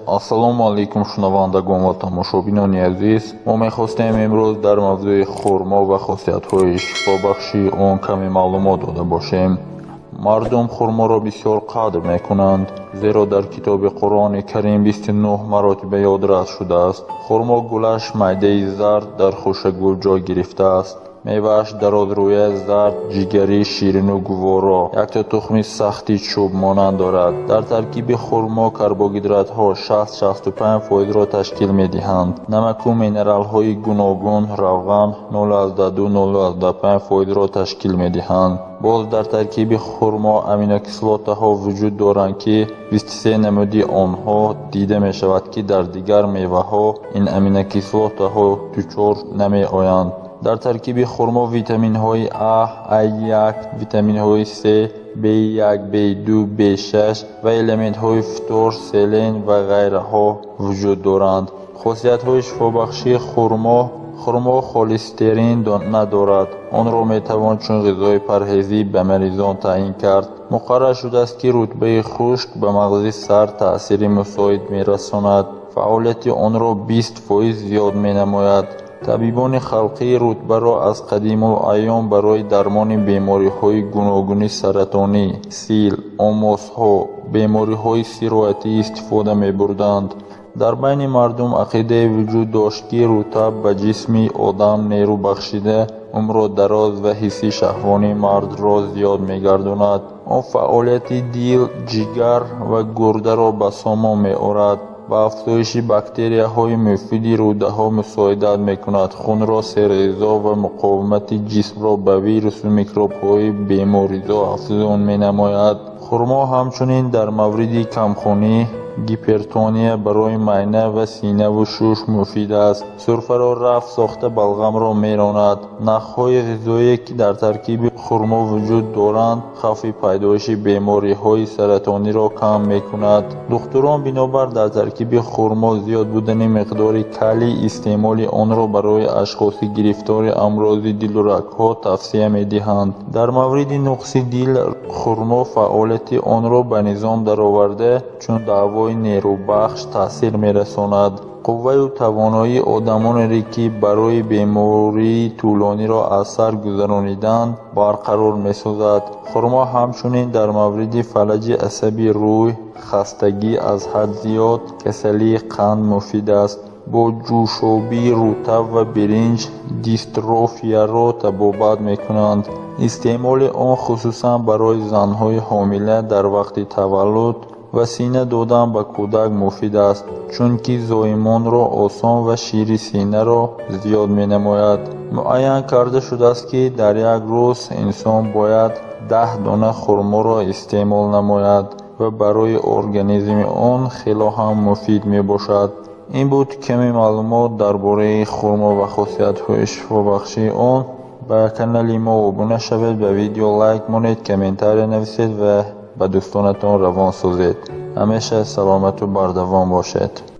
ассалому алайкум шунавандагон ва тамошобинони азиз, мо мехостем имрӯз дар мавзӯи хурмо ва хусусиятҳои шифобахши он каме маълумот дода бошем. Мардум хурморо бисёр қадр мекунанд, зеро дар китоби Қуръони Карим 29 маротиба ёдрас шудааст. Хурмо гулаш майдаи зард дар хушагул ҷой гирифтааст. мевааш дарозрӯя, зард, ҷигари, ширину гуворо, якта тухми сахти чӯб монанд дорад. дар таркиби хурмо карбогидратҳо 60-65%-ро ташкил медиҳанд. намаку минералҳои гуногун, равған 0,2-0,5%-ро ташкил медиҳанд. боз дар таркиби хурмо аминокислотаҳо вуҷуд доранд ки 23 намуди онҳо дида мешавад ки дар дигар меваҳо ин аминокислотаҳо дучор намеоянд. дар таркиби хурмо витаминҳои А, А1, витаминҳои С, B1, B2, B6 ва элементҳои фитор, селен ва ғайраҳо вуҷуд доранд. хусусиятҳои шифобахшии хурмо. хурмо холестерин надорад. онро метавон чун ғизои парҳезӣ ба маризон таъин кард. муқаррар шудааст ки рутбаи хушк ба мағзи сар таъсири мусоид мерасонад. фаъолияти онро 20% зиёд менамояд. табибони халқӣ рутбаро аз қадимулайём барои дармони бемориҳои гуногуни саратонӣ, сил, омосҳо, бемориҳои сироятӣ истифода мебурданд. дар байни мардум ақидае вуҷуд дошт ки рутаб ба ҷисми одам нерӯ бахшида, умро дароз ва ҳисси шаҳвонии мардро зиёд мегардонад. он фаъолияти дил, ҷигар ва гурдаро ба само меорад. ба афзоиши бактерияҳои муфиди рӯдаҳо мусоидат мекунад. хунро серғизо ва муқовимати ҷисмро ба вирусу микробҳои беморизо афзун менамояд. хурмо ҳамчунин дар мавриди камхунӣ, гипертония, барои майна ва синаву шуш муфид аст. сурфаро рафъ сохта балғамро меронад. нахҳои ғизоие ки дар таркиби хурмо вуҷуд доранд хавфи пайдоиши бемориҳои саратониро кам мекунад. духтурон бинобар дар таркиби хурмо зиёд будани миқдори калий истеъмоли онро барои ашхоси гирифтори амрози дилу рагҳо тавсия медиҳанд. дар мавриди нуқси дил хурмо фаъолияти онро ба низом дароварда чун давои нерӯбахш таъсир мерасонад. қувваю тавоноии одамонеро ки барои бемории тӯлониро аз сар гузарониданд барқарор месозад. хурмо ҳамчунин дар мавриди фалаҷи асаби рӯй, хастагӣ аз ҳад зиёд, касалии қанд муфид аст. бо ҷӯшобии рутаб ва биринҷ дистрофияро табобат мекунанд. истеъмоли он хусусан барои занҳои ҳомила дар вақти таваллуд ва сина додан ба кӯдак муфид аст, чунки зоимонро осон ва шири синаро зиёд менамояд. муайян карда шудааст ки дар як рӯз инсон бояд 10 дона хурморо истеъмол намояд ва барои организми он хело ҳам муфид мебошад. ин буд каме маълумот дар бораи хурмо ва хусусиятҳои шифобахшии он. ба канали мо обуна шавед, ба видео лайк монед, комментария нависед ва ба дӯстонатон равон созед. ҳамеша саломату бардавом бошед.